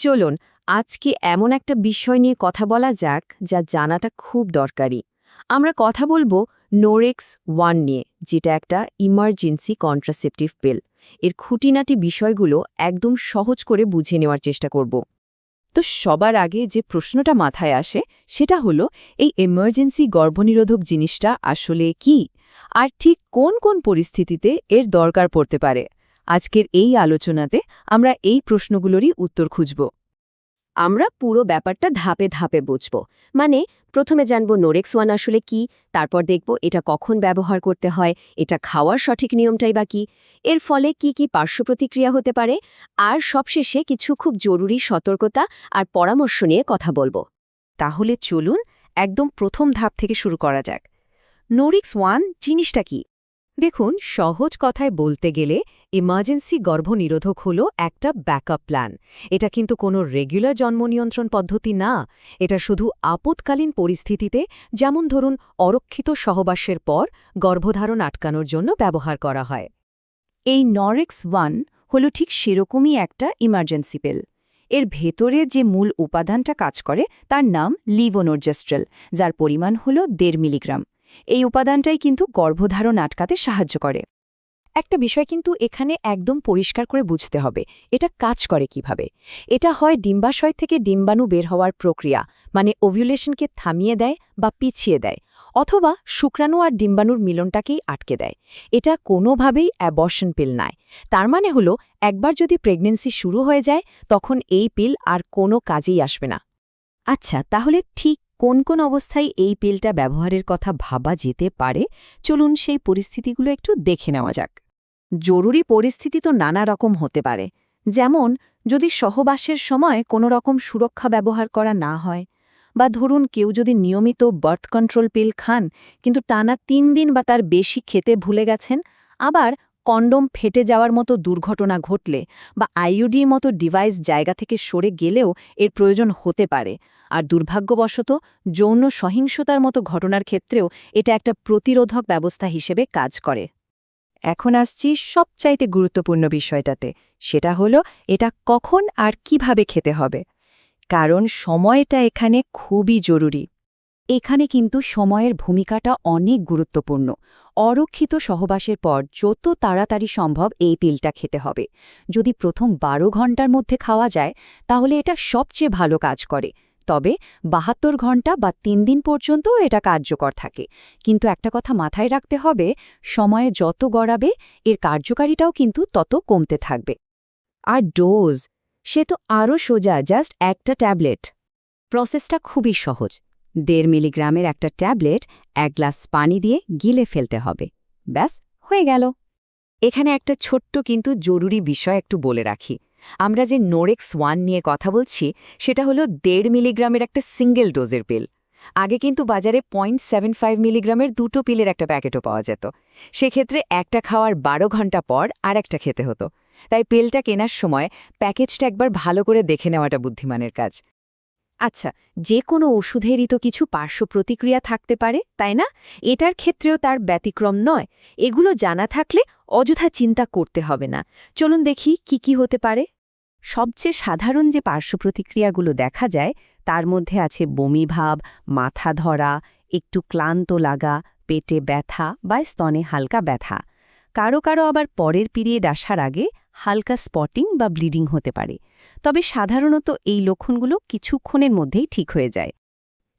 চলুন আজকে এমন একটা বিষয় নিয়ে কথা বলা যাক যা জানাটা খুব দরকারি। আমরা কথা বলবো নোরেক্স ওয়ান নিয়ে, যেটা একটা ইমার্জেন্সি কন্ট্রাসেপটিভ পিল। এর খুঁটিনাটি বিষয়গুলো একদম সহজ করে বুঝে নেওয়ার চেষ্টা করব। তো সবার আগে যে প্রশ্নটা মাথায় আসে সেটা হলো, এই এমার্জেন্সি গর্ভনিরোধক জিনিসটা আসলে কি, আর ঠিক কোন কোন পরিস্থিতিতে এর দরকার পড়তে পারে। আজকের এই আলোচনাতে আমরা এই প্রশ্নগুলোরই উত্তর খুঁজব। আমরা পুরো ব্যাপারটা ধাপে ধাপে বুঝব। মানে প্রথমে জানব নোরেক্স ওয়ান আসলে কি, তারপর দেখব এটা কখন ব্যবহার করতে হয়, এটা খাওয়ার সঠিক নিয়মটাই বা কি, এর ফলে কি কি পার্শ্ব প্রতিক্রিয়া হতে পারে, আর সবশেষে কিছু খুব জরুরি সতর্কতা আর পরামর্শ নিয়ে কথা বলবো। তাহলে চলুন একদম প্রথম ধাপ থেকে শুরু করা যাক। নোরেক্স ওয়ান জিনিসটা কি? দেখুন, সহজ কথায় বলতে গেলে ইমার্জেন্সি গর্ভনিরোধক হল একটা ব্যাকআপ প্ল্যান। এটা কিন্তু কোনো রেগুলার জন্ম নিয়ন্ত্রণ পদ্ধতি না। এটা শুধু আপৎকালীন পরিস্থিতিতে, যেমন ধরুন অরক্ষিত সহবাসের পর গর্ভধারণ আটকানোর জন্য ব্যবহার করা হয়। এই নোরেক্স ওয়ান হল ঠিক সেরকমই একটা ইমার্জেন্সি পিল। এর ভেতরে যে মূল উপাদানটা কাজ করে তার নাম লিভোনোরজেস্ট্রেল, যার পরিমাণ হল 1.5 মিলিগ্রাম। এই উপাদানটাই কিন্তু গর্ভধারণ আটকাতে সাহায্য করে। একটা বিষয় কিন্তু এখানে একদম পরিষ্কার করে বুঝতে হবে, এটা কাজ করে কিভাবে। এটা হয় ডিম্বাশয় থেকে ডিম্বাণু বের হওয়ার প্রক্রিয়া, মানে ওভিউলেশনকে থামিয়ে দেয় বা পিছিয়ে দেয়, অথবা শুক্রাণু আর ডিম্বাণুর মিলনটাকেই আটকে দেয়। এটা কোনোভাবেই অ্যাবর্শন পিল নয়। তার মানে হলো, একবার যদি প্রেগন্যান্সি শুরু হয়ে যায় তখন এই পিল আর কোনো কাজেই আসবে না। আচ্ছা, তাহলে ঠিক কোন কোন অবস্থায় এই পিলটা ব্যবহারের কথা ভাবা যেতে পারে? চলুন সেই পরিস্থিতিগুলো একটু দেখে নেওয়া যাক। জরুরি পরিস্থিতি তো নানা রকম হতে পারে। যেমন যদি সহবাসের সময় কোনো রকম সুরক্ষা ব্যবহার করা না হয়, বা ধরুন কেউ যদি নিয়মিত বার্থ কন্ট্রোল পিল খান কিন্তু টানা 3 দিন বা তার বেশি খেতে ভুলে গেছেন, আবার কন্ডোম ফেটে যাওয়ার মতো দুর্ঘটনা ঘটলে, বা আইইউডি মতো ডিভাইস জায়গা থেকে সরে গেলেও এর প্রয়োজন হতে পারে। আর দুর্ভাগ্যবশত যৌন সহিংসতার মতো ঘটনার ক্ষেত্রেও এটা একটা প্রতিরোধক ব্যবস্থা হিসেবে কাজ করে। এখন আসছি সবচাইতে গুরুত্বপূর্ণ বিষয়টাতে, সেটা হলো এটা কখন আর কিভাবে খেতে হবে। কারণ সময়টা এখানে খুবই জরুরি। এখানে কিন্তু সময়ের ভূমিকাটা অনেক গুরুত্বপূর্ণ। অরক্ষিত সহবাসের পর যত তাড়াতাড়ি সম্ভব এই পিলটা খেতে হবে। যদি প্রথম 12 ঘন্টার মধ্যে খাওয়া যায় তাহলে এটা সবচেয়ে ভালো কাজ করে। তবে 72 ঘন্টা বা 3 দিন পর্যন্ত এটা কার্যকর থাকে। কিন্তু একটা কথা মাথায় রাখতে হবে, সময়ে যত গড়াবে এর কার্যকারিতাও কিন্তু তত কমতে থাকবে। আর ডোজ, সে তো আরও সোজা, জাস্ট একটা ট্যাবলেট। প্রসেসটা খুবই সহজ। 1.5 মিলিগ্রামের একটা ট্যাবলেট 1 গ্লাস পানি দিয়ে গিলে ফেলতে হবে। ব্যাস, হয়ে গেল। এখানে একটা ছোট্ট কিন্তু জরুরি বিষয় একটু বলে রাখি। আমরা যে নোরেক্স ওয়ান নিয়ে কথা বলছি সেটা হলো 1.5 মিলিগ্রামের একটা সিঙ্গেল ডোজের পিল। আগে কিন্তু বাজারে 0.75 মিলিগ্রামের 2টো পিলের একটা প্যাকেটও পাওয়া যেত। সেক্ষেত্রে একটা খাওয়ার 12 ঘন্টা পর আর একটা খেতে হতো। তাই পিলটা কেনার সময় প্যাকেজটা একবার ভালো করে দেখে নেওয়াটা বুদ্ধিমানের কাজ। আচ্ছা, যে কোনো ওষুধেরই তো কিছু পার্শ্ব প্রতিক্রিয়া থাকতে পারে, তাই না? এটার ক্ষেত্রেও তার ব্যতিক্রম নয়। এগুলো জানা থাকলে অযথা চিন্তা করতে হবে না। চলুন দেখি কি কি হতে পারে। সবচেয়ে সাধারণ যে পার্শ্ব প্রতিক্রিয়াগুলো দেখা যায় তার মধ্যে আছে বমি ভাব, মাথা ধরা, একটু ক্লান্ত লাগা, পেটে ব্যথা বা স্তনে হালকা ব্যথা। কারো কারো আবার পরের পিরিয়ড আসার আগে হালকা স্পটিং বা ব্লিডিং হতে পারে। তবে সাধারণত এই লক্ষণগুলো কিছুক্ষণের মধ্যেই ঠিক হয়ে যায়।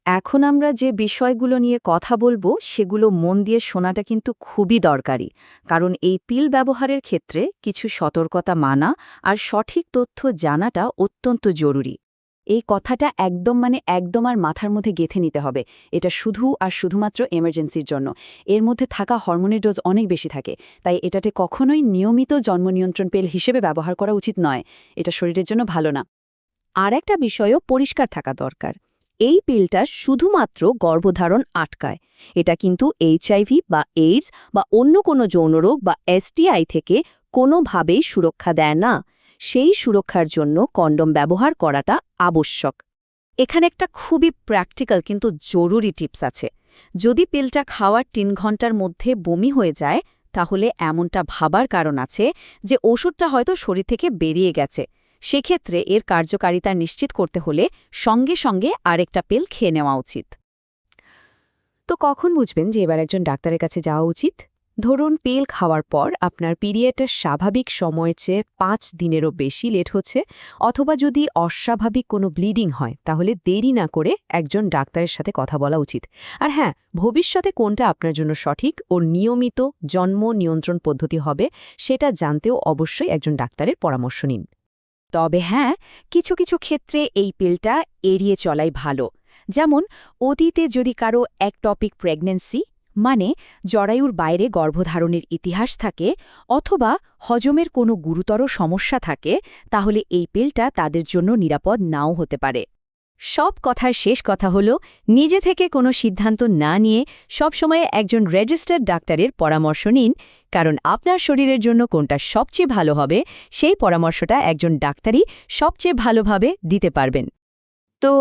এখন আমরা যে বিষয়গুলো নিয়ে কথা বলবো সেগুলো মন দিয়ে শোনাটা কিন্তু খুবই দরকারি। কারণ এই পিল ব্যবহারের ক্ষেত্রে কিছু সতর্কতা মানা আর সঠিক তথ্য জানাটা অত্যন্ত জরুরি। এই কথাটা একদম আর মাথার মধ্যে গেঁথে নিতে হবে। এটা শুধু আর শুধুমাত্র এমার্জেন্সির জন্য। এর মধ্যে থাকা হরমোনের ডোজ অনেক বেশি থাকে, তাই এটাতে কখনোই নিয়মিত জন্ম নিয়ন্ত্রণ পিল হিসেবে ব্যবহার করা উচিত নয়। এটা শরীরের জন্য ভালো না। আর একটা বিষয়ও পরিষ্কার থাকা দরকার। এই পিলটা শুধুমাত্র গর্ভধারণ আটকায়। এটা কিন্তু এইচআইভি বা এইডস বা অন্য কোনো যৌনরোগ বা এসটিআই থেকে কোনোভাবেই সুরক্ষা দেয় না। সেই সুরক্ষার জন্য কন্ডোম ব্যবহার করাটা আবশ্যক। এখানে একটা খুবই প্র্যাকটিক্যাল কিন্তু জরুরি টিপস আছে। যদি পিলটা খাওয়ার 3 ঘন্টার মধ্যে বমি হয়ে যায় তাহলে এমনটা ভাবার কারণ আছে যে ওষুধটা হয়তো শরীর থেকে বেরিয়ে গেছে। সেক্ষেত্রে এর কার্যকারিতা নিশ্চিত করতে হলে সঙ্গে সঙ্গে আরেকটা পিল খেয়ে নেওয়া উচিত। তো কখন বুঝবেন যে এবার একজন ডাক্তারের কাছে যাওয়া উচিত? ধরুন পিল খাওয়ার পর আপনার পিরিয়ডের স্বাভাবিক সময়ের চেয়ে 5 দিনেরও বেশি লেট হচ্ছে, অথবা যদি অস্বাভাবিক কোনো ব্লিডিং হয়, তাহলে দেরি না করে একজন ডাক্তারের সাথে কথা বলা উচিত। আর হ্যাঁ, ভবিষ্যতে কোনটা আপনার জন্য সঠিক ও নিয়মিত জন্ম নিয়ন্ত্রণ পদ্ধতি হবে সেটা জানতেও অবশ্যই একজন ডাক্তারের পরামর্শ নিন। তবে হ্যাঁ, কিছু কিছু ক্ষেত্রে এই পিলটা এড়িয়ে চলাই ভালো। যেমন অতীতে যদি কারো একটপিক প্রেগন্যান্সি মানে জরায়ুর বাইরে গর্ভধারণের ইতিহাস থাকে, অথবা হজমের কোনো গুরুতর সমস্যা থাকে, তাহলে এই পিলটা তাদের জন্য নিরাপদ নাও হতে পারে। সব কথার শেষ কথা হলো, নিজে থেকে কোনো সিদ্ধান্ত না নিয়ে সবসময় একজন রেজিস্টার্ড ডাক্তারের পরামর্শ নিন, কারণ আপনার শরীরের জন্য কোনটা সবচেয়ে ভালো হবে সেই পরামর্শটা একজন ডাক্তারই সবচেয়ে ভালোভাবে দিতে পারবেন। তো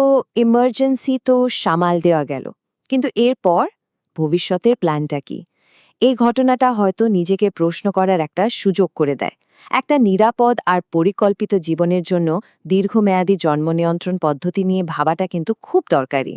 ইমার্জেন্সি তো সামাল দেওয়া গেল, কিন্তু এরপর ভবিষ্যতের প্ল্যানটা কি? এই ঘটনাটা হয়তো নিজেকে প্রশ্ন করার একটা সুযোগ করে দেয়। একটা নিরাপদ আর পরিকল্পিত জীবনের জন্য দীর্ঘমেয়াদী জন্ম নিয়ন্ত্রণ পদ্ধতি নিয়ে ভাবাটা কিন্তু খুব দরকারি।